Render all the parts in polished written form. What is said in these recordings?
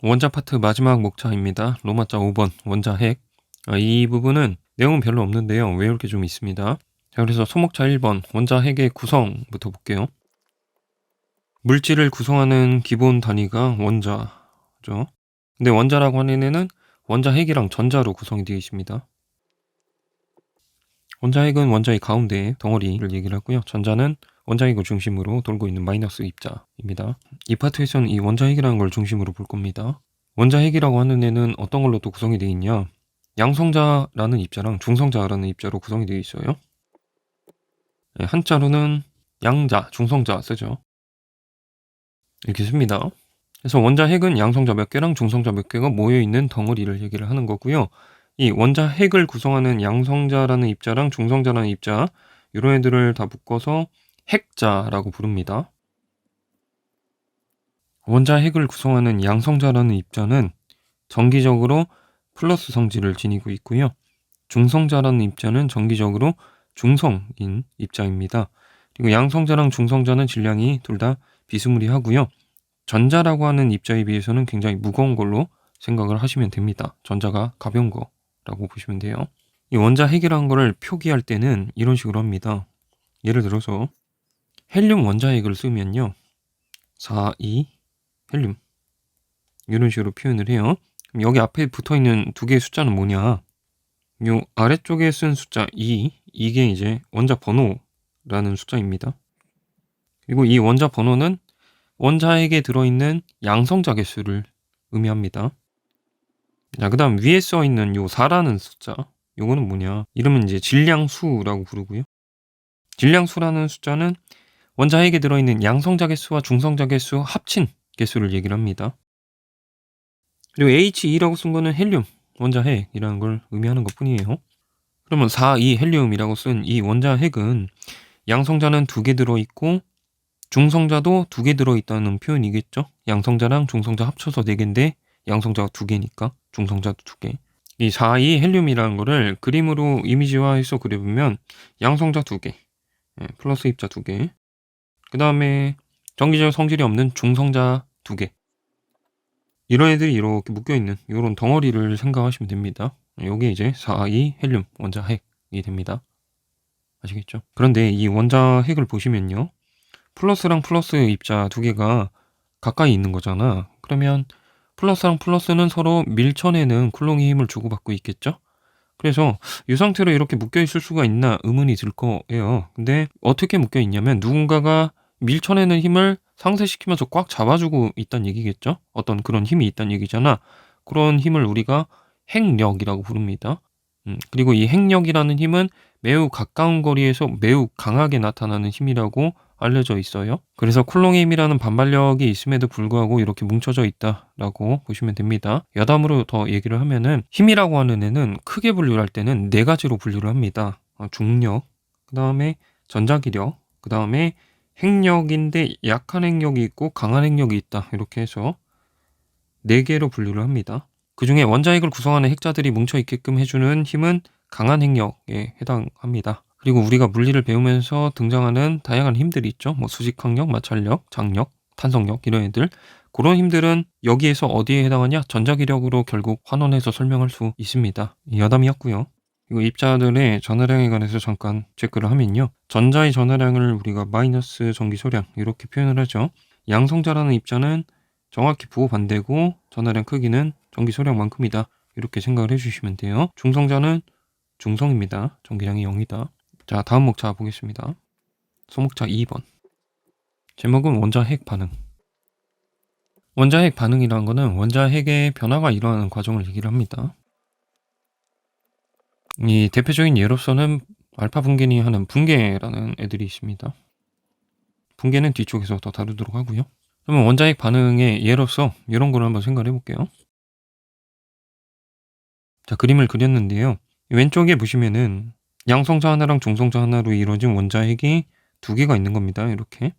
원자 파트 마지막 목차입니다. 로마자 5번 원자 핵. 이 부분은 내용은 별로 없는데요. 외울 게 좀 있습니다. 자, 그래서 소목차 1번 원자 핵의 구성부터 볼게요. 물질을 구성하는 기본 단위가 원자죠. 근데 원자라고 하는 애는 원자 핵이랑 전자로 구성이 되어 있습니다. 원자 핵은 원자의 가운데 덩어리를 얘기를 하고요. 전자는 원자 핵을 중심으로 돌고 있는 마이너스 입자입니다. 이 파트에서는 이 원자 핵이라는 걸 중심으로 볼 겁니다. 원자 핵이라고 하는 애는 어떤 걸로 또 구성이 되어 있냐? 양성자라는 입자랑 중성자라는 입자로 구성이 되어 있어요. 한자로는 양자, 중성자 쓰죠. 이렇게 씁니다. 그래서 원자 핵은 양성자 몇 개랑 중성자 몇 개가 모여있는 덩어리를 얘기를 하는 거고요. 이 원자 핵을 구성하는 양성자라는 입자랑 중성자라는 입자, 이런 애들을 다 묶어서 핵자라고 부릅니다. 원자 핵을 구성하는 양성자라는 입자는 정기적으로 플러스 성질을 지니고 있고요. 중성자라는 입자는 정기적으로 중성인 입자입니다. 그리고 양성자랑 중성자는 질량이 둘 다 비스무리하고요. 전자라고 하는 입자에 비해서는 굉장히 무거운 걸로 생각을 하시면 됩니다. 전자가 가벼운 거라고 보시면 돼요. 이 원자 핵이라는 거를 표기할 때는 이런 식으로 합니다. 예를 들어서 헬륨 원자 핵을 쓰면요. 4, 2, 헬륨 이런 식으로 표현을 해요. 그럼 여기 앞에 붙어있는 두 개의 숫자는 뭐냐? 요 아래쪽에 쓴 숫자 2, 이게 이제 원자 번호라는 숫자입니다. 그리고 이 원자 번호는 원자핵에 들어있는 양성자 개수를 의미합니다. 자, 그 다음 위에 써있는 요 4라는 숫자, 요거는 뭐냐? 이름은 이제 질량수라고 부르고요. 질량수라는 숫자는 원자핵에 들어있는 양성자 개수와 중성자 개수 합친 개수를 얘기를 합니다. 그리고 H2라고 쓴 거는 헬륨, 원자핵이라는 걸 의미하는 것 뿐이에요. 그러면 4, 2 헬륨이라고 쓴 이 원자핵은 양성자는 2개 들어있고 중성자도 2개 들어있다는 표현이겠죠. 양성자랑 중성자 합쳐서 4개인데 양성자가 2개니까 중성자도 2개. 이 4, 2 헬륨이라는 거를 그림으로 이미지화해서 그려보면 양성자 2개, 플러스 입자 2개, 그 다음에 정기적 성질이 없는 중성자 2개, 이런 애들이 이렇게 묶여있는 이런 덩어리를 생각하시면 됩니다. 요게 이제 4, 2 헬륨 원자 핵이 됩니다. 아시겠죠? 그런데 이 원자 핵을 보시면요, 플러스랑 플러스 입자 2개가 가까이 있는 거잖아. 그러면 플러스랑 플러스는 서로 밀쳐내는 쿨롱의 힘을 주고받고 있겠죠? 그래서 이 상태로 이렇게 묶여 있을 수가 있나 의문이 들 거예요. 근데 어떻게 묶여 있냐면 누군가가 밀쳐내는 힘을 상쇄시키면서 꽉 잡아주고 있다는 얘기겠죠? 어떤 그런 힘이 있다는 얘기잖아. 그런 힘을 우리가 핵력이라고 부릅니다. 그리고 이 핵력이라는 힘은 매우 가까운 거리에서 매우 강하게 나타나는 힘이라고 알려져 있어요. 그래서 쿨롱의 힘이라는 반발력이 있음에도 불구하고 이렇게 뭉쳐져 있다라고 보시면 됩니다. 여담으로 더 얘기를 하면은 힘이라고 하는 애는 크게 분류를 할 때는 4가지로 분류를 합니다. 중력, 그 다음에 전자기력, 그 다음에 핵력인데 약한 핵력이 있고 강한 핵력이 있다. 이렇게 해서 4개로 분류를 합니다. 그 중에 원자핵을 구성하는 핵자들이 뭉쳐있게끔 해주는 힘은 강한 핵력에 해당합니다. 그리고 우리가 물리를 배우면서 등장하는 다양한 힘들이 있죠. 뭐 수직항력, 마찰력, 장력, 탄성력 이런 애들. 그런 힘들은 여기에서 어디에 해당하냐? 전자기력으로 결국 환원해서 설명할 수 있습니다. 여담이었고요. 그리고 입자들의 전하량에 관해서 잠깐 체크를 하면요. 전자의 전하량을 우리가 마이너스 전기소량 이렇게 표현을 하죠. 양성자라는 입자는 정확히 부호반대고 전하량 크기는 전기소량만큼이다. 이렇게 생각을 해주시면 돼요. 중성자는 중성입니다. 전기량이 0이다. 자, 다음 목차 보겠습니다. 소목차 2번. 제목은 원자핵 반응. 원자핵 반응이라는 것은 원자핵의 변화가 일어나는 과정을 얘기를 합니다. 이 대표적인 예로서는 알파 분계니 하는 분계라는 애들이 있습니다. 분계는 뒤쪽에서 더 다루도록 하고요. 그러면 원자핵 반응의 예로서 이런 걸 한번 생각을 해볼게요. 자, 그림을 그렸는데요. 왼쪽에 보시면은 양성자 하나랑 중성자 하나로 이루어진 원자핵이 2개가 있는 겁니다. 이렇게.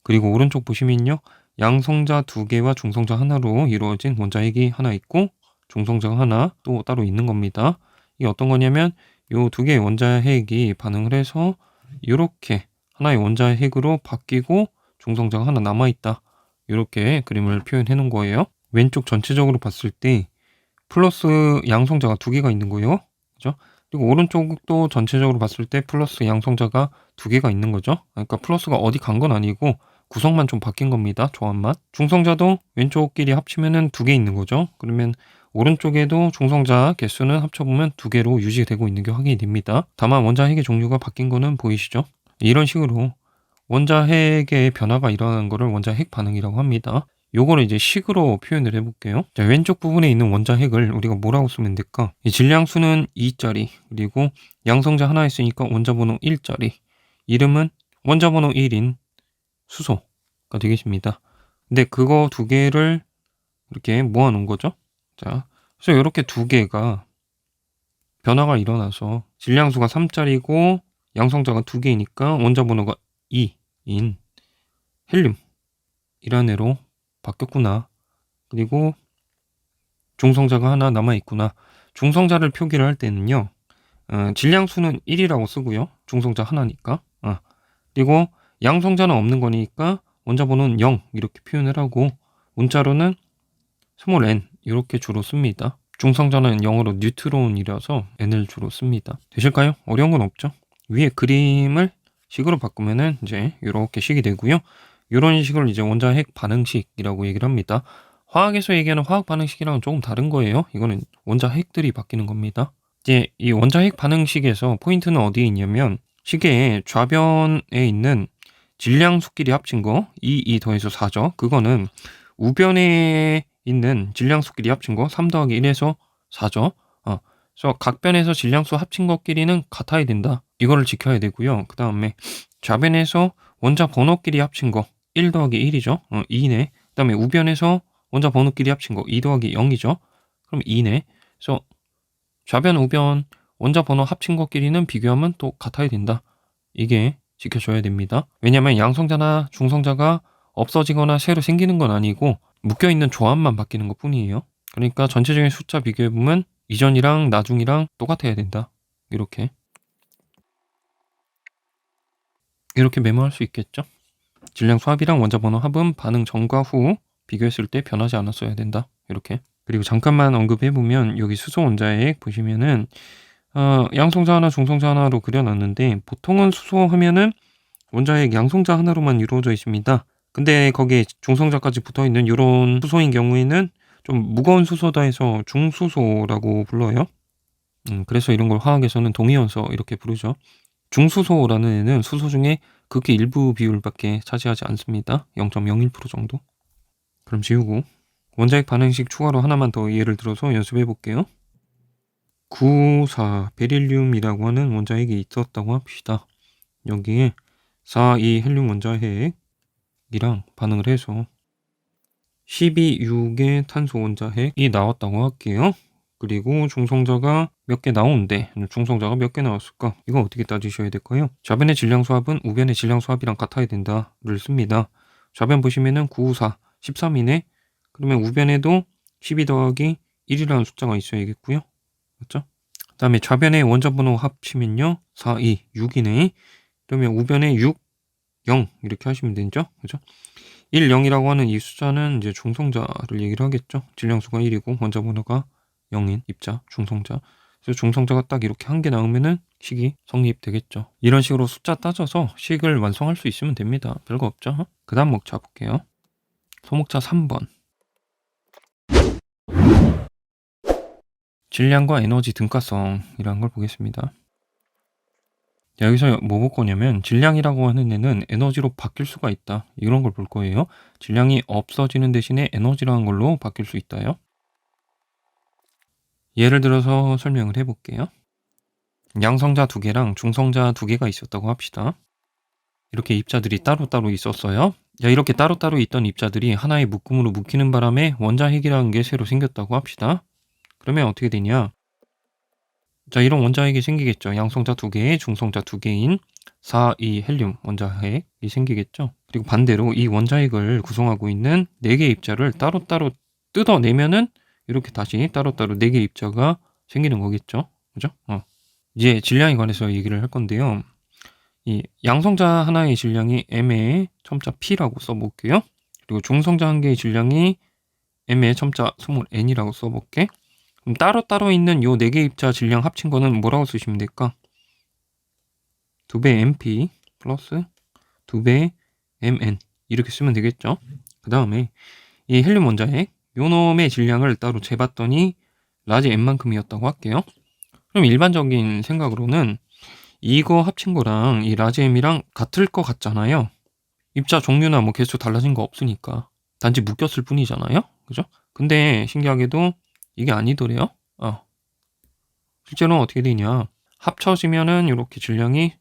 그리고 오른쪽 보시면요. 양성자 2개와 중성자 하나로 이루어진 원자핵이 하나 있고 중성자가 하나 또 따로 있는 겁니다. 이게 어떤 거냐면 이 2개의 원자핵이 반응을 해서 이렇게 하나의 원자핵으로 바뀌고 중성자가 하나 남아있다. 이렇게 그림을 표현해 놓은 거예요. 왼쪽 전체적으로 봤을 때 플러스 양성자가 두 개가 있는 거예요. 그죠? 그리고 오른쪽도 전체적으로 봤을 때 플러스 양성자가 두 개가 있는 거죠. 그러니까 플러스가 어디 간 건 아니고 구성만 좀 바뀐 겁니다. 조합만. 중성자도 왼쪽끼리 합치면은 두 개 있는 거죠. 그러면 오른쪽에도 중성자 개수는 합쳐보면 두 개로 유지되고 있는 게 확인이 됩니다. 다만 원자핵의 종류가 바뀐 거는 보이시죠? 이런 식으로 원자핵의 변화가 일어나는 거를 원자핵 반응이라고 합니다. 요거를 이제 식으로 표현을 해볼게요. 자, 왼쪽 부분에 있는 원자핵을 우리가 뭐라고 쓰면 될까? 이 질량수는 2짜리, 그리고 양성자 하나 있으니까 원자번호 1짜리, 이름은 원자번호 1인 수소가 되겠습니다. 근데 그거 두 개를 이렇게 모아놓은 거죠. 자, 그래서 이렇게 두 개가 변화가 일어나서 질량수가 3짜리고 양성자가 두 개이니까 원자번호가 2인 헬륨이라는 애로 바뀌었구나. 그리고 중성자가 하나 남아있구나. 중성자를 표기를 할 때는요. 질량수는 1이라고 쓰고요. 중성자 하나니까. 그리고 양성자는 없는 거니까 원자번호는 0 이렇게 표현을 하고 문자로는 스몰 n 이렇게 주로 씁니다. 중성자는 0으로 뉴트론이라서 n을 주로 씁니다. 되실까요? 어려운 건 없죠? 위에 그림을 식으로 바꾸면은 이제 이렇게 식이 되고요. 이런 식을 이제 원자핵 반응식이라고 얘기를 합니다. 화학에서 얘기하는 화학 반응식이랑은 조금 다른 거예요. 이거는 원자핵들이 바뀌는 겁니다. 이제 이 원자핵 반응식에서 포인트는 어디에 있냐면 식의 좌변에 있는 질량수끼리 합친 거 2 더해서 4죠. 그거는 우변에 있는 질량수끼리 합친 거 3 더하기 1에서 4죠. 그래서 각 변에서 질량수 합친 것끼리는 같아야 된다. 이거를 지켜야 되고요. 그 다음에 좌변에서 원자 번호끼리 합친 거 1 더하기 1이죠. 2네. 그 다음에 우변에서 원자 번호끼리 합친 거 2 더하기 0이죠. 그럼 2네. 그래서 좌변, 우변, 원자 번호 합친 것끼리는 비교하면 또 같아야 된다. 이게 지켜줘야 됩니다. 왜냐하면 양성자나 중성자가 없어지거나 새로 생기는 건 아니고 묶여있는 조합만 바뀌는 것 뿐이에요. 그러니까 전체적인 숫자 비교해보면 이전이랑 나중이랑 똑같아야 된다. 이렇게 메모할 수 있겠죠. 질량수 합이랑 원자번호 합은 반응 전과 후 비교했을 때 변하지 않았어야 된다. 이렇게. 그리고 잠깐만 언급해보면 여기 수소 원자핵 보시면은 양성자 하나 중성자 하나로 그려놨는데 보통은 수소 하면은 원자핵 양성자 하나로만 이루어져 있습니다. 근데 거기에 중성자까지 붙어있는 이런 수소인 경우에는 좀 무거운 수소다 해서 중수소라고 불러요. 그래서 이런 걸 화학에서는 동위원소 이렇게 부르죠. 중수소라는 애는 수소 중에 극히 일부 비율밖에 차지하지 않습니다. 0.01% 정도. 그럼 지우고 원자핵 반응식 추가로 하나만 더 예를 들어서 연습해 볼게요. 994 베릴륨이라고 하는 원자핵이 있었다고 합시다. 여기에 42 헬륨 원자핵이랑 반응을 해서 12,6의 탄소 원자핵이 나왔다고 할게요. 그리고 중성자가 몇 개 나오는데 중성자가 몇 개 나왔을까? 이거 어떻게 따지셔야 될까요? 좌변의 질량수합은 우변의 질량수합이랑 같아야 된다를 씁니다. 좌변 보시면은 994 13이네. 그러면 우변에도 12 더하기 1이라는 숫자가 있어야겠고요. 맞죠? 그 다음에 좌변의 원자번호 합치면요 4, 2, 6이네. 그러면 우변에 6, 0 이렇게 하시면 되죠. 그죠? 1, 0이라고 하는 이 숫자는 이제 중성자를 얘기를 하겠죠. 질량수가 1이고 원자번호가 0인 입자, 중성자. 그래서 중성자가 딱 이렇게 한 개 나오면은 식이 성립되겠죠. 이런 식으로 숫자 따져서 식을 완성할 수 있으면 됩니다. 별거 없죠. 그 다음 목차 볼게요. 소목차 3번. 질량과 에너지 등가성이라는 걸 보겠습니다. 여기서 뭐 볼 거냐면 질량이라고 하는 애는 에너지로 바뀔 수가 있다. 이런 걸 볼 거예요. 질량이 없어지는 대신에 에너지라는 걸로 바뀔 수 있다요. 예를 들어서 설명을 해볼게요. 양성자 2개랑 중성자 2개가 있었다고 합시다. 이렇게 입자들이 따로따로 있었어요. 이렇게 따로따로 있던 입자들이 하나의 묶음으로 묶이는 바람에 원자핵이라는 게 새로 생겼다고 합시다. 그러면 어떻게 되냐? 자, 이런 원자핵이 생기겠죠. 양성자 2개에 중성자 2개인 4, 2 헬륨 원자핵이 생기겠죠. 그리고 반대로 이 원자핵을 구성하고 있는 4개의 입자를 따로따로 뜯어내면은 이렇게 다시 따로따로 4개의 입자가 생기는 거겠죠. 그죠? 이제 질량에 관해서 얘기를 할 건데요. 이 양성자 하나의 질량이 m의 첨자 p라고 써볼게요. 그리고 중성자 한 개의 질량이 M의 첨자 스몰 n이라고 써볼게. 그럼 따로따로 있는 요 4개 입자 질량 합친 거는 뭐라고 쓰시면 될까? 2배 mp 플러스 2배 mn 이렇게 쓰면 되겠죠. 그 다음에 이 헬륨 원자핵 요 놈의 질량을 따로 재봤더니 라지 m만큼이었다고 할게요. 그럼 일반적인 생각으로는 이거 합친 거랑 이 라지 m이랑 같을 것 같잖아요. 입자 종류나 뭐 개수 달라진 거 없으니까 단지 묶였을 뿐이잖아요. 그죠? 근데 신기하게도 이게 아니더래요. 실제로는 어떻게 되냐, 합쳐지면은 이렇게 질량이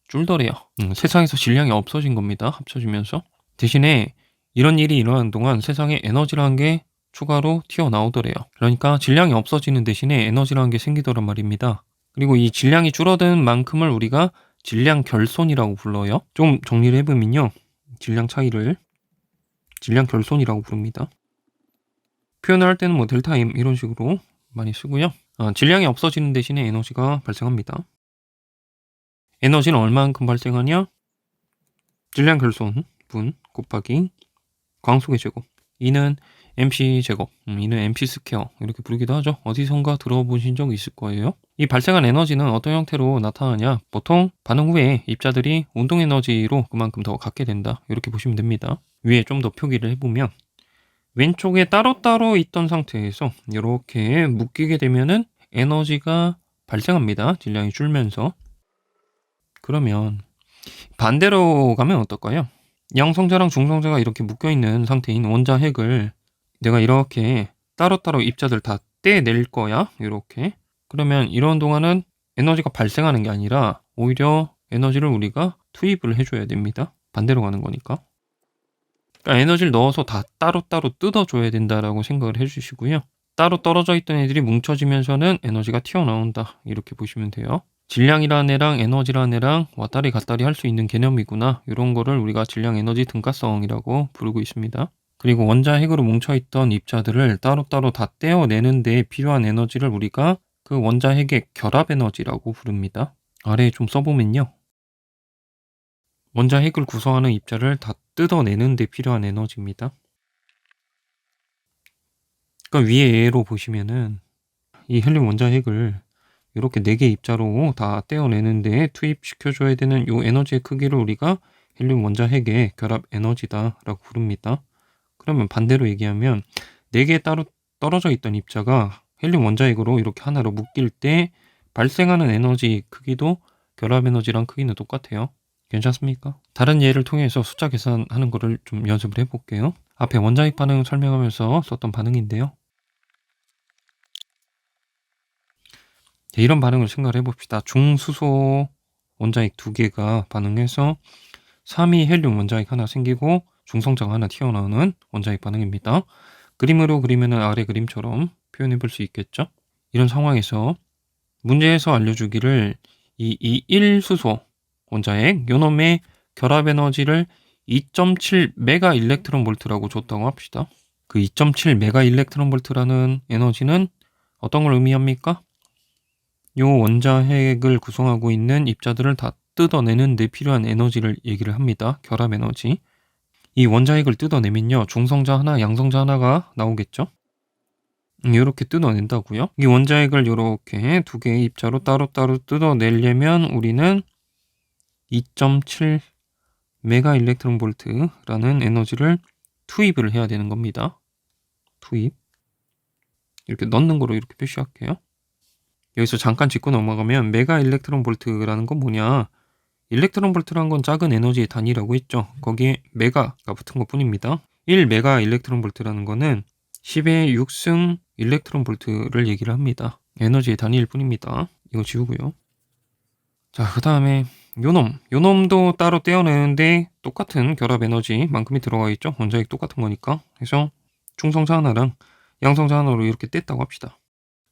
줄더래요. 세상에서 질량이 없어진 겁니다. 합쳐지면서. 대신에 이런 일이 일어나는 동안 세상에 에너지라는 게 추가로 튀어나오더래요. 그러니까 질량이 없어지는 대신에 에너지라는 게 생기더란 말입니다. 그리고 이 질량이 줄어드는 만큼을 우리가 질량 결손이라고 불러요. 좀 정리를 해보면요, 질량 차이를 질량 결손이라고 부릅니다. 표현을 할 때는 뭐 델타 M 이런 식으로 많이 쓰고요. 질량이 없어지는 대신에 에너지가 발생합니다. 에너지는 얼마만큼 발생하냐? 질량 결손 분 곱하기 광속의 제곱. 이는 MC 제곱, 이는 MC 스퀘어 이렇게 부르기도 하죠. 어디선가 들어보신 적 있을 거예요. 이 발생한 에너지는 어떤 형태로 나타나냐? 보통 반응 후에 입자들이 운동 에너지로 그만큼 더 갖게 된다. 이렇게 보시면 됩니다. 위에 좀 더 표기를 해보면 왼쪽에 따로따로 있던 상태에서 이렇게 묶이게 되면은 에너지가 발생합니다. 질량이 줄면서. 그러면 반대로 가면 어떨까요? 양성자랑 중성자가 이렇게 묶여있는 상태인 원자핵을 내가 이렇게 따로따로 입자들 다 떼낼 거야. 이렇게. 그러면 이런 동안은 에너지가 발생하는 게 아니라 오히려 에너지를 우리가 투입을 해줘야 됩니다. 반대로 가는 거니까. 그러니까 에너지를 넣어서 다 따로따로 뜯어줘야 된다라고 생각을 해주시고요. 따로 떨어져 있던 애들이 뭉쳐지면서는 에너지가 튀어나온다. 이렇게 보시면 돼요. 질량이라는 애랑 에너지라는 애랑 왔다리 갔다리 할 수 있는 개념이구나. 이런 거를 우리가 질량 에너지 등가성이라고 부르고 있습니다. 그리고 원자핵으로 뭉쳐있던 입자들을 따로따로 다 떼어내는 데 필요한 에너지를 우리가 그 원자핵의 결합 에너지라고 부릅니다. 아래에 좀 써보면요, 원자핵을 구성하는 입자를 다 뜯어내는 데 필요한 에너지입니다. 그러니까 위에 예로 보시면은 이 헬륨 원자핵을 이렇게 4개 입자로 다 떼어내는데 투입시켜줘야 되는 이 에너지의 크기를 우리가 헬륨 원자핵의 결합 에너지다라고 부릅니다. 그러면 반대로 얘기하면 4개 따로 떨어져 있던 입자가 헬륨 원자핵으로 이렇게 하나로 묶일 때 발생하는 에너지 크기도 결합 에너지랑 크기는 똑같아요. 괜찮습니까? 다른 예를 통해서 숫자 계산하는 거를 좀 연습을 해볼게요. 앞에 원자핵 반응 설명하면서 썼던 반응인데요. 이런 반응을 생각을 해봅시다. 중수소 원자핵 2개가 반응해서 3위 헬륨 원자핵 하나 생기고 중성자가 하나 튀어나오는 원자핵 반응입니다. 그림으로 그리면 아래 그림처럼 표현해 볼 수 있겠죠. 이런 상황에서 문제에서 알려주기를 이 1수소 원자핵 요놈의 결합 에너지를 2.7 메가 일렉트론 볼트라고 줬다고 합시다. 그 2.7 메가 일렉트론 볼트라는 에너지는 어떤 걸 의미합니까? 요 원자핵을 구성하고 있는 입자들을 다 뜯어내는 데 필요한 에너지를 얘기를 합니다. 결합 에너지. 이 원자핵을 뜯어내면요, 중성자 하나, 양성자 하나가 나오겠죠? 이렇게 뜯어낸다고요. 이 원자핵을 이렇게 2개의 입자로 따로따로 뜯어내려면 우리는 2.7 메가 일렉트론 볼트라는 에너지를 투입을 해야 되는 겁니다. 투입. 이렇게 넣는 거로 이렇게 표시할게요. 여기서 잠깐 짚고 넘어가면 메가 일렉트론 볼트라는 건 뭐냐? 일렉트론 볼트라는 건 작은 에너지의 단위라고 했죠. 거기에 메가가 붙은 것 뿐입니다. 1메가 일렉트론 볼트라는 거는 10의 6승 일렉트론 볼트를 얘기를 합니다. 에너지의 단위일 뿐입니다. 이거 지우고요. 자, 그 다음에 요놈도 따로 떼어내는데 똑같은 결합 에너지만큼이 들어가 있죠. 원자핵 똑같은 거니까. 그래서 중성자 하나랑 양성자 하나로 이렇게 뗐다고 합시다.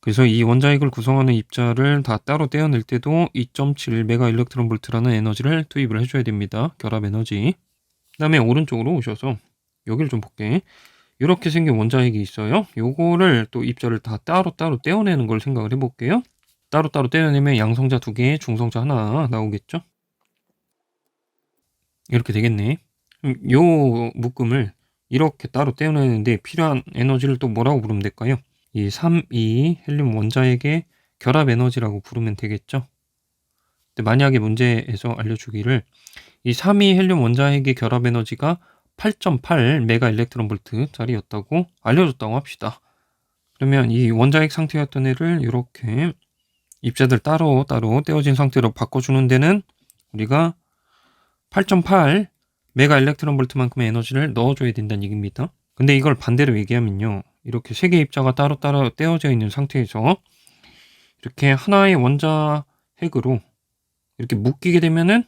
그래서 이 원자핵을 구성하는 입자를 다 따로 떼어낼 때도 2.7 메가 일렉트론 볼트라는 에너지를 투입을 해줘야 됩니다. 결합 에너지. 그 다음에 오른쪽으로 오셔서 여기를 좀 볼게. 이렇게 생긴 원자핵이 있어요. 요거를 또 입자를 다 따로따로 떼어내는 걸 생각을 해볼게요. 따로따로 떼어내면 양성자 2개, 중성자 하나 나오겠죠? 이렇게 되겠네. 요 묶음을 이렇게 따로 떼어내는데 필요한 에너지를 또 뭐라고 부르면 될까요? 이 3, 2 헬륨 원자핵의 결합 에너지라고 부르면 되겠죠. 근데 만약에 문제에서 알려주기를 이 3, 2 헬륨 원자핵의 결합 에너지가 8.8 메가 일렉트론 볼트짜리였다고 알려줬다고 합시다. 그러면 이 원자핵 상태였던 애를 이렇게 입자들 따로 떼어진 상태로 바꿔주는 데는 우리가 8.8 메가 일렉트론 볼트만큼의 에너지를 넣어줘야 된다는 얘기입니다. 근데 이걸 반대로 얘기하면요. 이렇게 세 개의 입자가 따로 떼어져 있는 상태에서 이렇게 하나의 원자핵으로 이렇게 묶이게 되면은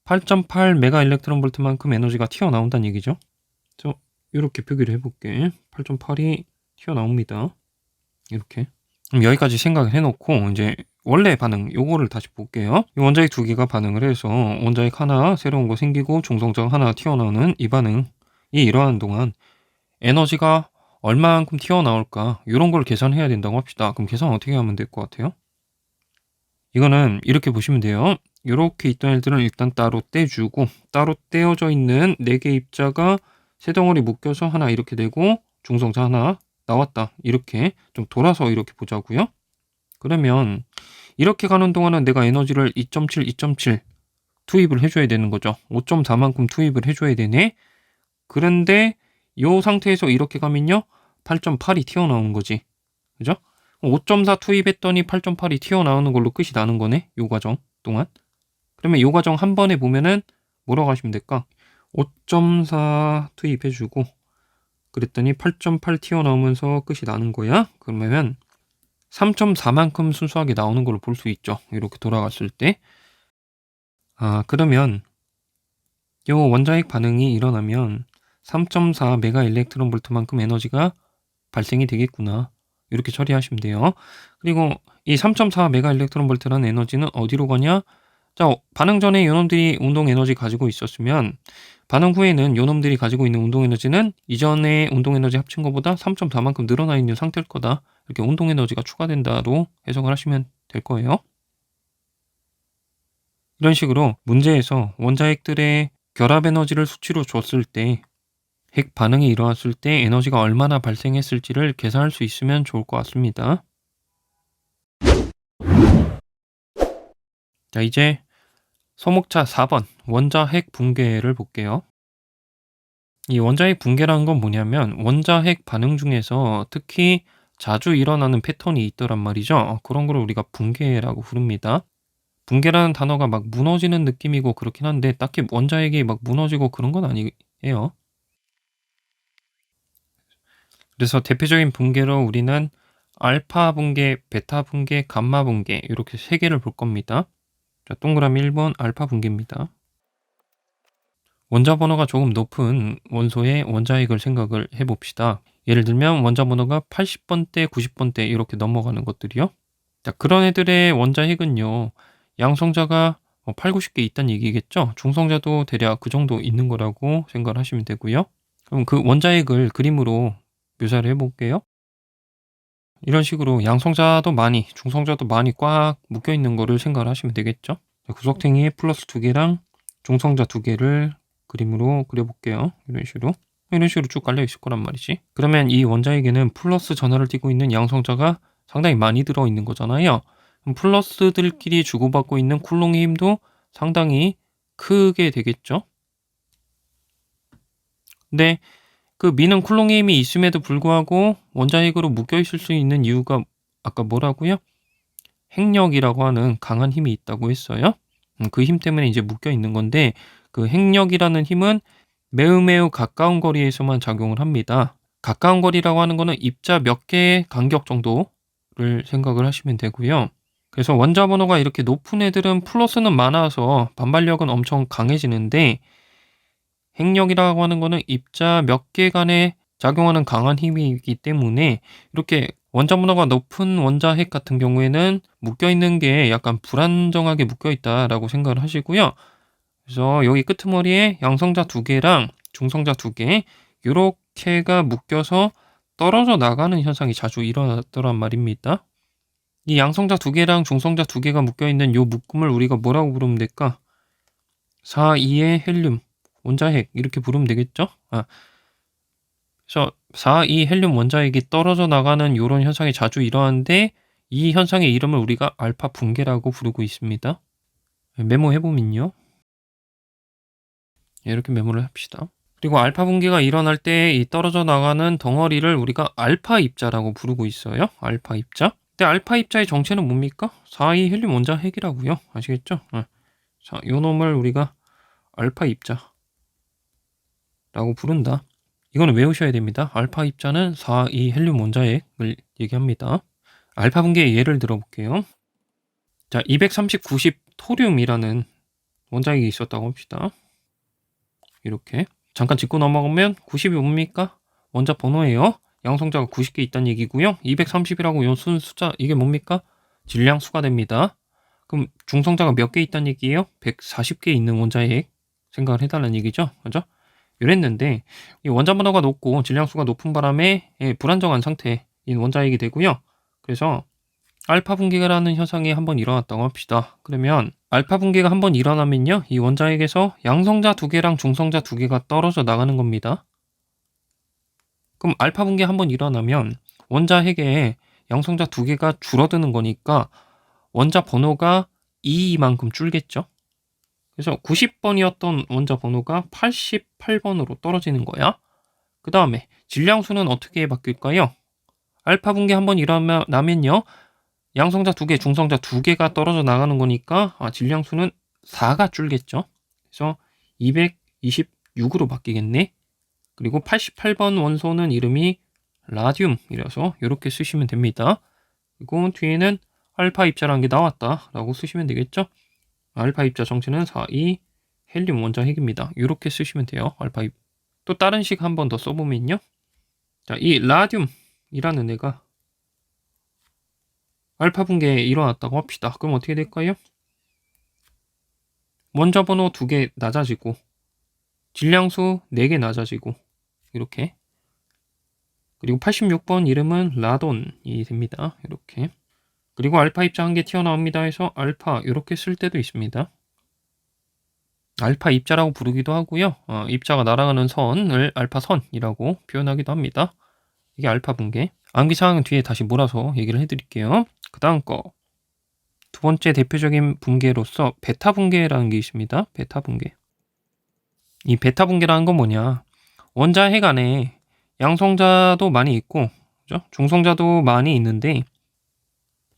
8.8 메가 일렉트론 볼트만큼 에너지가 튀어나온다는 얘기죠. 그래서 이렇게 표기를 해볼게. 8.8이 튀어나옵니다. 이렇게. 그럼 여기까지 생각을 해놓고 이제 원래 반응 요거를 다시 볼게요. 이 원자핵 두 개가 반응을 해서 원자핵 하나 새로운 거 생기고 중성자가 하나 튀어나오는 이 반응이 일어나는 동안 에너지가 얼마만큼 튀어나올까 이런 걸 계산해야 된다고 합시다. 그럼 계산 어떻게 하면 될 것 같아요? 이거는 이렇게 보시면 돼요. 이렇게 있던 애들은 일단 따로 떼주고 따로 떼어져 있는 4개 입자가 세 덩어리 묶여서 하나 이렇게 되고 중성자 하나 나왔다. 이렇게 좀 돌아서 이렇게 보자고요. 그러면 이렇게 가는 동안은 내가 에너지를 2.7, 2.7 투입을 해줘야 되는 거죠. 5.4만큼 투입을 해줘야 되네. 그런데 이 상태에서 이렇게 가면요. 8.8이 튀어나오는 거지. 그죠? 5.4 투입했더니 8.8이 튀어나오는 걸로 끝이 나는 거네. 요 과정 동안. 그러면 요 과정 한 번에 보면은 뭐라고 하시면 될까? 5.4 투입해주고 그랬더니 8.8 튀어나오면서 끝이 나는 거야. 그러면 3.4만큼 순수하게 나오는 걸로 볼 수 있죠. 이렇게 돌아갔을 때. 그러면 요 원자핵 반응이 일어나면 3.4 메가 일렉트론 볼트만큼 에너지가 발생이 되겠구나. 이렇게 처리하시면 돼요. 그리고 이 3.4 메가 일렉트론 볼트라는 에너지는 어디로 가냐? 자, 반응 전에 요놈들이 운동 에너지 가지고 있었으면 반응 후에는 요놈들이 가지고 있는 운동 에너지는 이전에 운동 에너지 합친 것보다 3.4만큼 늘어나 있는 상태일 거다. 이렇게 운동 에너지가 추가된다로 해석을 하시면 될 거예요. 이런 식으로 문제에서 원자핵들의 결합 에너지를 수치로 줬을 때 핵 반응이 일어났을 때 에너지가 얼마나 발생했을지를 계산할 수 있으면 좋을 것 같습니다. 자, 이제 소목차 4번 원자핵 붕괴를 볼게요. 이 원자핵 붕괴라는 건 뭐냐면 원자핵 반응 중에서 특히 자주 일어나는 패턴이 있더란 말이죠. 그런 걸 우리가 붕괴라고 부릅니다. 붕괴라는 단어가 막 무너지는 느낌이고 그렇긴 한데 딱히 원자핵이 막 무너지고 그런 건 아니에요. 그래서 대표적인 붕괴로 우리는 알파 붕괴, 베타 붕괴, 감마 붕괴 이렇게 세 개를 볼 겁니다. 자, 동그라미 1번 알파 붕괴입니다. 원자 번호가 조금 높은 원소의 원자핵을 생각을 해봅시다. 예를 들면 원자 번호가 80번대, 90번대 이렇게 넘어가는 것들이요. 자, 그런 애들의 원자핵은요. 양성자가 8, 90개 있다는 얘기겠죠. 중성자도 대략 그 정도 있는 거라고 생각을 하시면 되고요. 그럼 그 원자핵을 그림으로 묘사를 해볼게요. 이런 식으로 양성자도 많이, 중성자도 많이 꽉 묶여 있는 거를 생각을 하시면 되겠죠. 구석탱이에 플러스 2개랑 중성자 2개를 그림으로 그려볼게요. 이런 식으로 쭉 깔려 있을 거란 말이지. 그러면 이 원자에게는 플러스 전하를 띠고 있는 양성자가 상당히 많이 들어있는 거잖아요. 그럼 플러스들끼리 주고받고 있는 쿨롱의 힘도 상당히 크게 되겠죠. 근데 그 미는 쿨롱의 힘이 있음에도 불구하고 원자핵으로 묶여 있을 수 있는 이유가 아까 뭐라고요? 핵력이라고 하는 강한 힘이 있다고 했어요. 그 힘 때문에 이제 묶여 있는 건데 그 핵력이라는 힘은 매우 가까운 거리에서만 작용을 합니다. 가까운 거리라고 하는 거는 입자 몇 개의 간격 정도를 생각을 하시면 되고요. 그래서 원자 번호가 이렇게 높은 애들은 플러스는 많아서 반발력은 엄청 강해지는데 핵력이라고 하는 거는 입자 몇 개 간에 작용하는 강한 힘이기 때문에 이렇게 원자 번호가 높은 원자핵 같은 경우에는 묶여있는 게 약간 불안정하게 묶여있다라고 생각을 하시고요. 그래서 여기 끄트머리에 양성자 2개랑 중성자 2개 이렇게가 묶여서 떨어져 나가는 현상이 자주 일어났더란 말입니다. 이 양성자 2개랑 중성자 2개가 묶여있는 이 묶음을 우리가 뭐라고 부르면 될까? 4, 2의 헬륨 원자핵 이렇게 부르면 되겠죠? 그래서 4, 2 헬륨 원자핵이 떨어져 나가는 이런 현상이 자주 일어나는데 이 현상의 이름을 우리가 알파 붕괴라고 부르고 있습니다. 메모해보면요. 이렇게 메모를 합시다. 그리고 알파 붕괴가 일어날 때 이 떨어져 나가는 덩어리를 우리가 알파 입자라고 부르고 있어요. 알파 입자. 근데 알파 입자의 정체는 뭡니까? 4, 2 헬륨 원자핵이라고요. 아시겠죠? 자, 요 놈을 우리가 알파 입자라고 부른다. 이거는 외우셔야 됩니다. 알파 입자는 4, 2 헬륨 원자핵을 얘기합니다. 알파 붕괴의 예를 들어볼게요. 자, 239 토륨이라는 원자핵이 있었다고 합시다. 이렇게 잠깐 짚고 넘어가면 90이 뭡니까? 원자 번호예요. 양성자가 90개 있다는 얘기고요. 230이라고 요 순 숫자 이게 뭡니까? 질량수가 됩니다. 그럼 중성자가 몇 개 있다는 얘기예요? 140개 있는 원자핵 생각을 해달라는 얘기죠. 그죠? 이랬는데 이 원자 번호가 높고 질량수가 높은 바람에 불안정한 상태인 원자핵이 되고요. 그래서 알파 붕괴라는 현상이 한번 일어났다고 합시다. 그러면 알파 붕괴가 한번 일어나면요. 이 원자핵에서 양성자 2개랑 중성자 2개가 떨어져 나가는 겁니다. 그럼 알파 붕괴 한번 일어나면 원자핵에 양성자 2개가 줄어드는 거니까 원자 번호가 2만큼 줄겠죠. 그래서 90번이었던 원자 번호가 88번으로 떨어지는 거야. 그 다음에 질량수는 어떻게 바뀔까요? 알파 붕괴 한번 일어나면요. 양성자 2개, 중성자 2개가 떨어져 나가는 거니까 질량수는 4가 줄겠죠. 그래서 226으로 바뀌겠네. 그리고 88번 원소는 이름이 라듐이라서 이렇게 쓰시면 됩니다. 그리고 뒤에는 알파 입자라는 게 나왔다라고 쓰시면 되겠죠. 알파 입자 정체는 4, 2 헬륨 원자핵입니다. 이렇게 쓰시면 돼요. 알파 입. 또 다른 식 한 번 더 써보면요. 자, 이 라듐이라는 애가 알파 붕괴에 일어났다고 합시다. 그럼 어떻게 될까요? 원자 번호 2개 낮아지고 질량수 4개 낮아지고 이렇게. 그리고 86번 이름은 라돈이 됩니다. 이렇게. 그리고 알파 입자 1개 튀어나옵니다 해서 알파 이렇게 쓸 때도 있습니다. 알파 입자라고 부르기도 하고요. 입자가 날아가는 선을 알파선이라고 표현하기도 합니다. 이게 알파 붕괴. 암기사항은 뒤에 다시 몰아서 얘기를 해드릴게요. 그 다음 거. 두 번째 대표적인 붕괴로서 베타 붕괴라는 게 있습니다. 베타 붕괴. 이 베타 붕괴라는 건 뭐냐? 원자핵 안에 양성자도 많이 있고, 그죠? 중성자도 많이 있는데,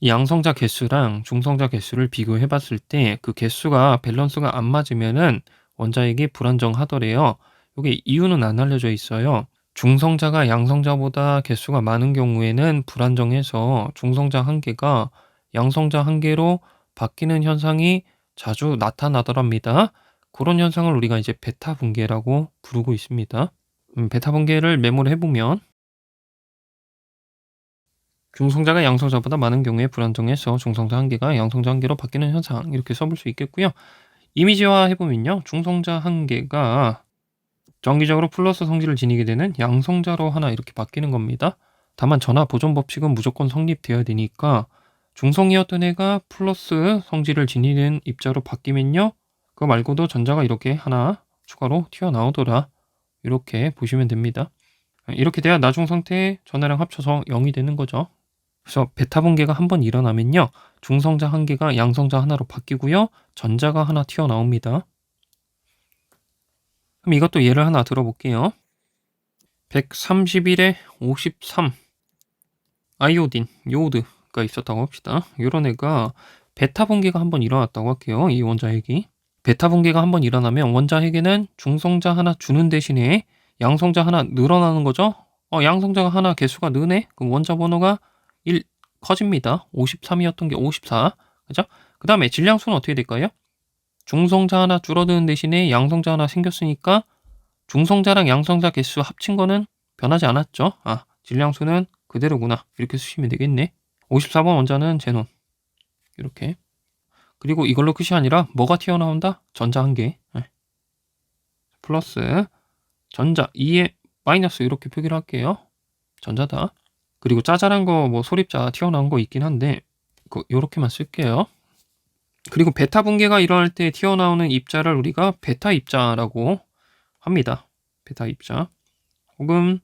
이 양성자 개수랑 중성자 개수를 비교해 봤을 때 그 개수가 밸런스가 안 맞으면은 원자핵이 불안정하더래요. 이게 이유는 안 알려져 있어요. 중성자가 양성자보다 개수가 많은 경우에는 불안정해서 중성자 1개가 양성자 1개로 바뀌는 현상이 자주 나타나더랍니다. 그런 현상을 우리가 이제 베타 붕괴라고 부르고 있습니다. 베타 붕괴를 메모를 해보면 중성자가 양성자보다 많은 경우에 불안정해서 중성자 1개가 양성자 1개로 바뀌는 현상 이렇게 써볼 수 있겠고요. 이미지화 해보면요. 중성자 1개가 정기적으로 플러스 성질을 지니게 되는 양성자로 하나 이렇게 바뀌는 겁니다. 다만 전하 보존 법칙은 무조건 성립되어야 되니까 중성이었던 애가 플러스 성질을 지니는 입자로 바뀌면요. 그거 말고도 전자가 이렇게 하나 추가로 튀어나오더라. 이렇게 보시면 됩니다. 이렇게 돼야 나중 상태에 전하랑 합쳐서 0이 되는 거죠. 그래서 베타 붕괴가 한번 일어나면요. 중성자 1개가 양성자 하나로 바뀌고요. 전자가 하나 튀어나옵니다. 그럼 이것도 예를 하나 들어볼게요. 131에 53 아이오딘, 요오드가 있었다고 합시다. 이런 애가 베타 붕괴가 한번 일어났다고 할게요. 이 원자핵이. 베타 붕괴가 한번 일어나면 원자핵에는 중성자 하나 주는 대신에 양성자 하나 늘어나는 거죠. 양성자가 하나 개수가 느네? 그럼 원자 번호가 1 커집니다. 53이었던 게 54. 그죠? 그 다음에 질량수는 어떻게 될까요? 중성자 하나 줄어드는 대신에 양성자 하나 생겼으니까 중성자랑 양성자 개수 합친 거는 변하지 않았죠. 질량수는 그대로구나. 이렇게 쓰시면 되겠네. 54번 원자는 제논. 이렇게. 그리고 이걸로 끝이 아니라 뭐가 튀어나온다? 전자 1개. 플러스 전자 2에 마이너스 이렇게 표기를 할게요. 전자다. 그리고 짜잘한 거 뭐 소립자 튀어나온 거 있긴 한데 요렇게만 쓸게요. 그리고 베타 붕괴가 일어날 때 튀어나오는 입자를 우리가 베타 입자라고 합니다. 베타 입자. 혹은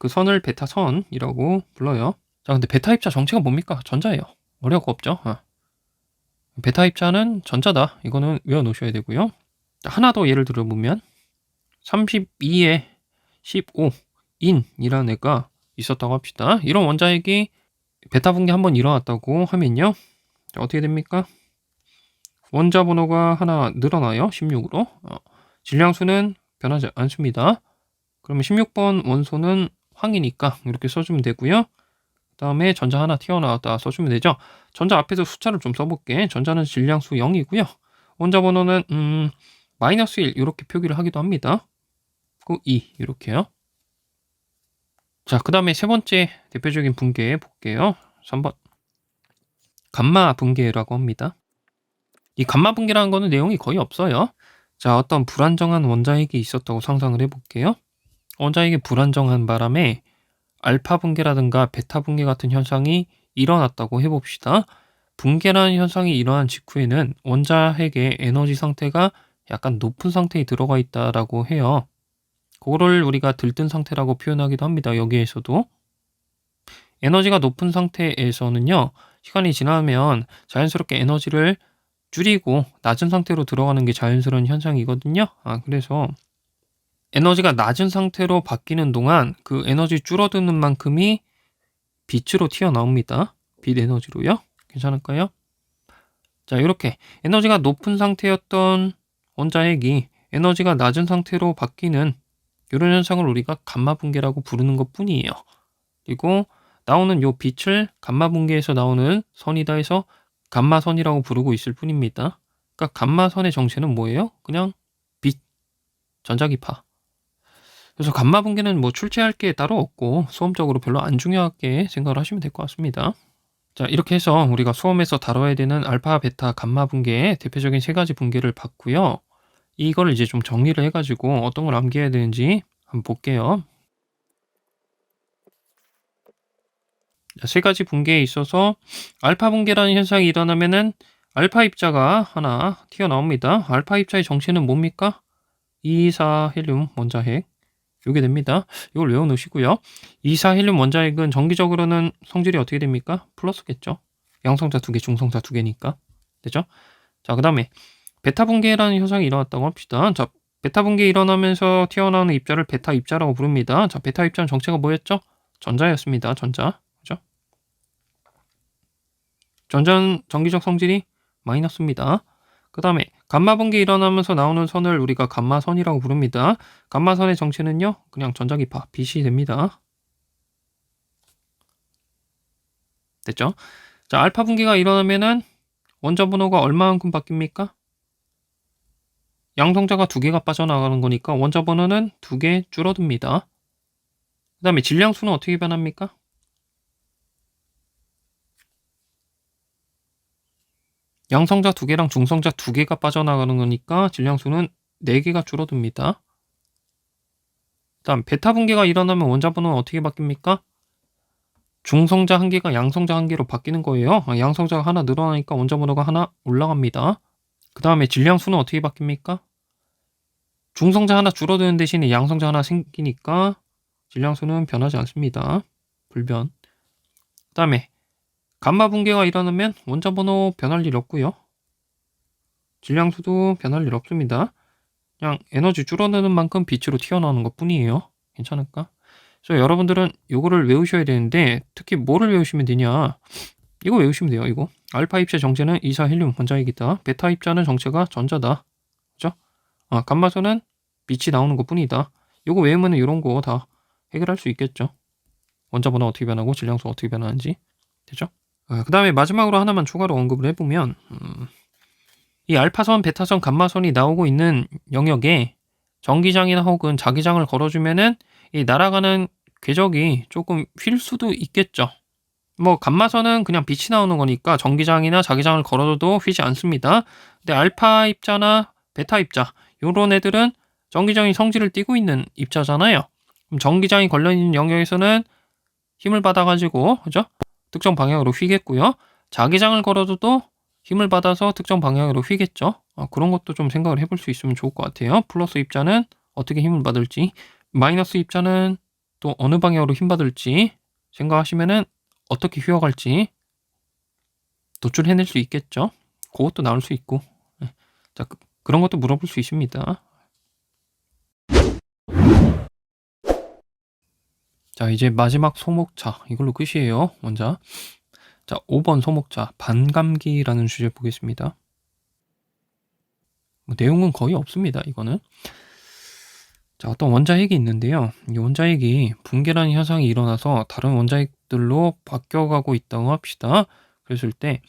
그 선을 베타선이라고 불러요. 자, 근데 베타 입자 정체가 뭡니까? 전자예요. 어려울 거 없죠? 베타 입자는 전자다. 이거는 외워놓으셔야 되고요. 하나 더 예를 들어보면 32에 15인이라는 애가 있었다고 합시다. 이런 원자핵이 베타 붕괴 한번 일어났다고 하면요. 자, 어떻게 됩니까? 원자 번호가 하나 늘어나요. 16으로. 질량수는 변하지 않습니다. 그러면 16번 원소는 황이니까 이렇게 써주면 되고요. 그 다음에 전자 하나 튀어나왔다 써주면 되죠. 전자 앞에서 숫자를 좀 써볼게. 전자는 질량수 0이고요. 원자 번호는 마이너스 1 이렇게 표기를 하기도 합니다. 그 2 이렇게요. 자, 그 다음에 세 번째 대표적인 붕괴 볼게요. 3번 감마 붕괴라고 합니다. 이 감마 붕괴라는 거는 내용이 거의 없어요. 자, 어떤 불안정한 원자핵이 있었다고 상상을 해볼게요. 원자핵이 불안정한 바람에 알파 붕괴라든가 베타 붕괴 같은 현상이 일어났다고 해봅시다. 붕괴라는 현상이 일어난 직후에는 원자핵의 에너지 상태가 약간 높은 상태에 들어가 있다라고 해요. 그거를 우리가 들뜬 상태라고 표현하기도 합니다. 여기에서도 에너지가 높은 상태에서는요, 시간이 지나면 자연스럽게 에너지를 줄이고 낮은 상태로 들어가는 게 자연스러운 현상이거든요. 그래서 에너지가 낮은 상태로 바뀌는 동안 그 에너지 줄어드는 만큼이 빛으로 튀어나옵니다. 빛 에너지로요. 괜찮을까요? 자, 이렇게 에너지가 높은 상태였던 원자핵이 에너지가 낮은 상태로 바뀌는 이런 현상을 우리가 감마 붕괴라고 부르는 것 뿐이에요. 그리고 나오는 요 빛을 감마 붕괴에서 나오는 선이다 해서 감마선이라고 부르고 있을 뿐입니다. 그러니까 감마선의 정체는 뭐예요? 그냥 빛, 전자기파. 그래서 감마 붕괴는 뭐 출제할 게 따로 없고 수험적으로 별로 안 중요하게 생각을 하시면 될 것 같습니다. 자, 이렇게 해서 우리가 수험에서 다뤄야 되는 알파, 베타, 감마 붕괴의 대표적인 세 가지 붕괴를 봤고요. 이걸 이제 좀 정리를 해가지고 어떤 걸 암기해야 되는지 한번 볼게요. 세 가지 붕괴에 있어서 알파 붕괴라는 현상이 일어나면은 알파 입자가 하나 튀어나옵니다. 알파 입자의 정체는 뭡니까? 2,4 헬륨 원자핵. 요게 됩니다. 이걸 외워놓으시고요. 2,4 헬륨 원자핵은 정기적으로는 성질이 어떻게 됩니까? 플러스겠죠. 양성자 2개, 중성자 2개니까. 되죠? 자, 그 다음에 베타 붕괴라는 현상이 일어났다고 합시다. 자, 베타 붕괴 일어나면서 튀어나오는 입자를 베타 입자라고 부릅니다. 자, 베타 입자는 정체가 뭐였죠? 전자였습니다. 전자. 그죠? 전자는 정기적 성질이 마이너스입니다. 그 다음에 감마 붕괴 일어나면서 나오는 선을 우리가 감마선이라고 부릅니다. 감마선의 정체는요, 그냥 전자기파, 빛이 됩니다. 됐죠? 자, 알파 붕괴가 일어나면은 원자 번호가 얼마만큼 바뀝니까? 양성자가 2개가 빠져나가는 거니까 원자 번호는 2개 줄어듭니다. 그 다음에 질량수는 어떻게 변합니까? 양성자 2개랑 중성자 2개가 빠져나가는 거니까 질량수는 4개가 줄어듭니다. 다음 베타 붕괴가 일어나면 원자 번호는 어떻게 바뀝니까? 중성자 1개가 양성자 1개로 바뀌는 거예요. 양성자가 하나 늘어나니까 원자 번호가 하나 올라갑니다. 그 다음에 질량수는 어떻게 바뀝니까? 중성자 하나 줄어드는 대신에 양성자 하나 생기니까 질량수는 변하지 않습니다. 불변. 그 다음에 감마 붕괴가 일어나면 원자 번호 변할 일 없고요. 질량수도 변할 일 없습니다. 그냥 에너지 줄어드는 만큼 빛으로 튀어나오는 것 뿐이에요. 괜찮을까? 그래서 여러분들은 이거를 외우셔야 되는데 특히 뭐를 외우시면 되냐? 이거 외우시면 돼요. 이거 알파 입자 정체는 2,4 헬륨 원자핵이다. 베타 입자는 정체가 전자다. 그죠? 감마선은 빛이 나오는 것 뿐이다. 이거 외우면 이런 거 다 해결할 수 있겠죠. 원자 번호 어떻게 변하고 질량수 어떻게 변하는지. 되죠? 그 다음에 마지막으로 하나만 추가로 언급을 해보면 이 알파선, 베타선, 감마선이 나오고 있는 영역에 전기장이나 혹은 자기장을 걸어주면은 이 날아가는 궤적이 조금 휠 수도 있겠죠. 뭐 감마선은 그냥 빛이 나오는 거니까 전기장이나 자기장을 걸어줘도 휘지 않습니다. 근데 알파 입자나 베타 입자 요런 애들은 전기장이 성질을 띠고 있는 입자잖아요. 그럼 전기장이 걸려있는 영역에서는 힘을 받아가지고 그죠? 특정 방향으로 휘겠고요. 자기장을 걸어줘도 힘을 받아서 특정 방향으로 휘겠죠. 그런 것도 좀 생각을 해볼 수 있으면 좋을 것 같아요. 플러스 입자는 어떻게 힘을 받을지, 마이너스 입자는 또 어느 방향으로 힘받을지 생각하시면은 어떻게 휴학할지 도출해낼 수 있겠죠. 그것도 나올 수 있고. 자, 그런 것도 물어볼 수 있습니다. 자, 이제 마지막 소목차 이걸로 끝이에요. 원자. 자, 5번 소목차 반감기라는 주제 보겠습니다. 뭐 내용은 거의 없습니다. 이거는. 자, 어떤 원자핵이 있는데요. 이 원자핵이 붕괴라는 현상이 일어나서 다른 원자핵들로 바뀌어가고 있다고 합시다. 그랬을 때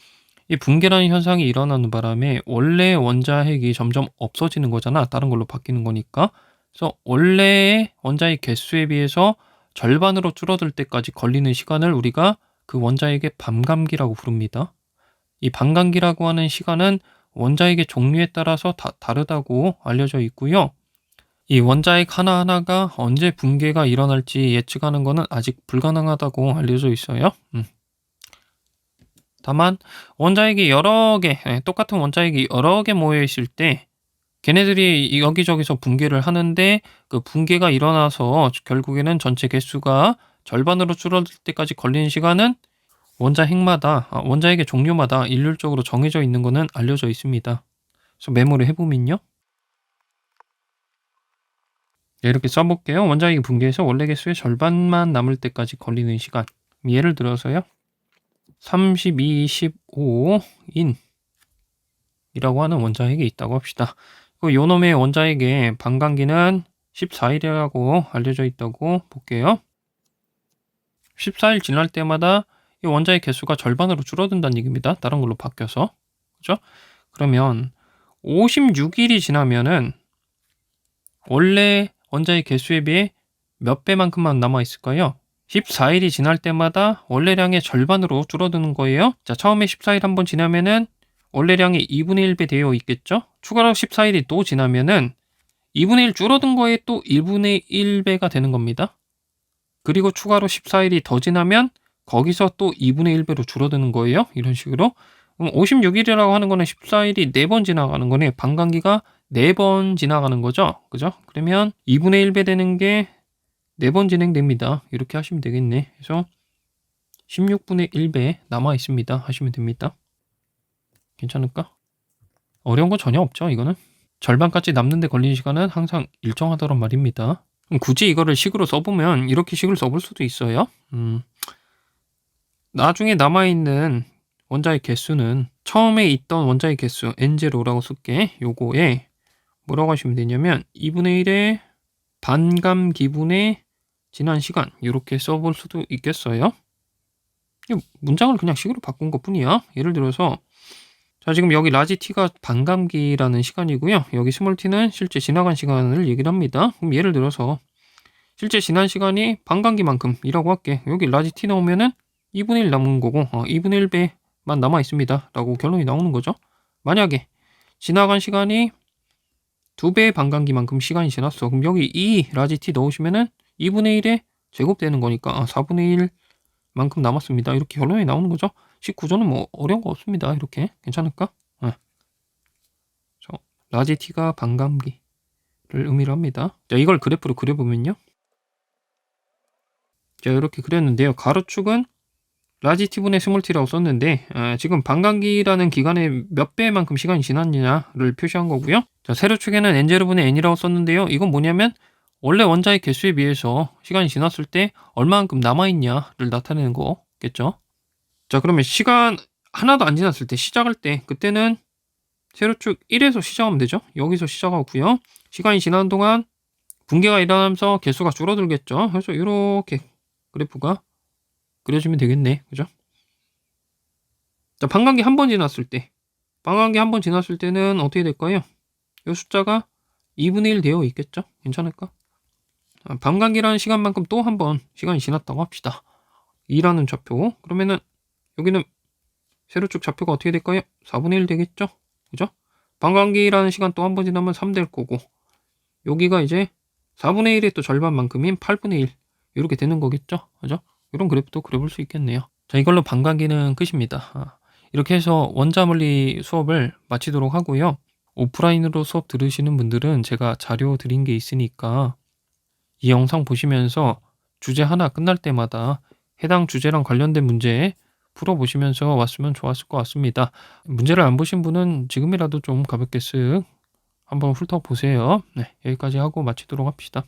이 붕괴라는 현상이 일어나는 바람에 원래 원자핵이 점점 없어지는 거잖아. 다른 걸로 바뀌는 거니까. 그래서 원래의 원자핵 개수에 비해서 절반으로 줄어들 때까지 걸리는 시간을 우리가 그 원자핵의 반감기라고 부릅니다. 이 반감기라고 하는 시간은 원자핵의 종류에 따라서 다 다르다고 알려져 있고요. 이 원자핵 하나하나가 언제 붕괴가 일어날지 예측하는 것은 아직 불가능하다고 알려져 있어요. 다만 원자핵이 여러 개, 똑같은 원자핵이 여러 개 모여 있을 때 걔네들이 여기저기서 붕괴를 하는데 그 붕괴가 일어나서 결국에는 전체 개수가 절반으로 줄어들 때까지 걸리는 시간은 원자핵마다, 원자핵의 종류마다 일률적으로 정해져 있는 것은 알려져 있습니다. 그래서 메모를 해보면요. 네, 이렇게 써볼게요. 원자핵이 붕괴해서 원래 개수의 절반만 남을 때까지 걸리는 시간. 예를 들어서요. 32, 15인 이라고 하는 원자핵이 있다고 합시다. 요 놈의 원자핵의 반감기는 14일이라고 알려져 있다고 볼게요. 14일 지날 때마다 이 원자핵 개수가 절반으로 줄어든다는 얘기입니다. 다른 걸로 바뀌어서. 그죠? 그러면 56일이 지나면은 원래 원자핵 개수에 비해 몇 배만큼만 남아 있을까요? 14일이 지날 때마다 원래량의 절반으로 줄어드는 거예요. 자, 처음에 14일 한번 지나면은 원래량의 2분의 1배 되어 있겠죠? 추가로 14일이 또 지나면은 2분의 1 줄어든 거에 또 1분의 1배가 되는 겁니다. 그리고 추가로 14일이 더 지나면 거기서 또 2분의 1배로 줄어드는 거예요. 이런 식으로. 그럼 56일이라고 하는 거는 14일이 4번 지나가는 거네. 반감기가 4번 지나가는 거죠. 그죠? 그러면 2분의 1배 되는 게 4번 진행됩니다. 이렇게 하시면 되겠네. 그래서 16분의 1배 남아 있습니다. 하시면 됩니다. 괜찮을까? 어려운 거 전혀 없죠. 이거는. 절반까지 남는데 걸리는 시간은 항상 일정하다란 말입니다. 그럼 굳이 이거를 식으로 써보면 이렇게 식을 써볼 수도 있어요. 나중에 남아있는 원자의 개수는 처음에 있던 원자의 개수 N0라고 쓸게. 요거에 뭐라고 하시면 되냐면 2분의 1의 반감기분의 지난 시간 이렇게 써볼 수도 있겠어요. 문장을 그냥 식으로 바꾼 것 뿐이야. 예를 들어서 자, 지금 여기 라지 t가 반감기라는 시간이고요. 여기 스몰 t는 실제 지나간 시간을 얘기를 합니다. 그럼 예를 들어서 실제 지난 시간이 반감기만큼이라고 할게. 여기 라지 t 나오면은 2분의 1 남은 거고 2분의 1배만 남아 있습니다. 라고 결론이 나오는 거죠. 만약에 지나간 시간이 2배의 반감기만큼 시간이 지났어. 그럼 여기 2 라지 t 넣으시면은 2분의 1에 제곱되는 거니까 4분의 1만큼 남았습니다. 이렇게 결론이 나오는 거죠. 식 구조는 뭐 어려운 거 없습니다. 이렇게 괜찮을까? 라지 t가 반감기를 의미를 합니다. 자, 이걸 그래프로 그려보면요. 자, 이렇게 그렸는데요. 가로축은 라지 t분의 스몰 t라고 썼는데 지금 반감기라는 기간에 몇 배만큼 시간이 지났느냐를 표시한 거고요. 자, 세로축에는 n0분의 n이라고 썼는데요. 이건 뭐냐면 원래 원자의 개수에 비해서 시간이 지났을 때 얼마만큼 남아있냐를 나타내는 거겠죠. 자, 그러면 시간 하나도 안 지났을 때 시작할 때 그때는 세로축 1에서 시작하면 되죠. 여기서 시작하고요. 시간이 지나는 동안 붕괴가 일어나면서 개수가 줄어들겠죠. 그래서 이렇게 그래프가 그려지면 되겠네. 그죠? 자, 반감기 한 번 지났을 때 반감기 한 번 지났을 때는 어떻게 될까요? 이 숫자가 2분의 1 되어 있겠죠? 괜찮을까? 반감기라는 시간만큼 또 한 번 시간이 지났다고 합시다. 2라는 좌표. 그러면은 여기는 세로축 좌표가 어떻게 될까요? 4분의 1 되겠죠? 그죠? 반감기라는 시간 또 한 번 지나면 3 될 거고 여기가 이제 4분의 1의 또 절반만큼인 8분의 1 이렇게 되는 거겠죠? 그죠? 이런 그래프도 그려볼 수 있겠네요. 자, 이걸로 반감기는 끝입니다. 이렇게 해서 원자물리 수업을 마치도록 하고요. 오프라인으로 수업 들으시는 분들은 제가 자료 드린 게 있으니까 이 영상 보시면서 주제 하나 끝날 때마다 해당 주제랑 관련된 문제 풀어보시면서 왔으면 좋았을 것 같습니다. 문제를 안 보신 분은 지금이라도 좀 가볍게 쓱 한번 훑어보세요. 네, 여기까지 하고 마치도록 합시다.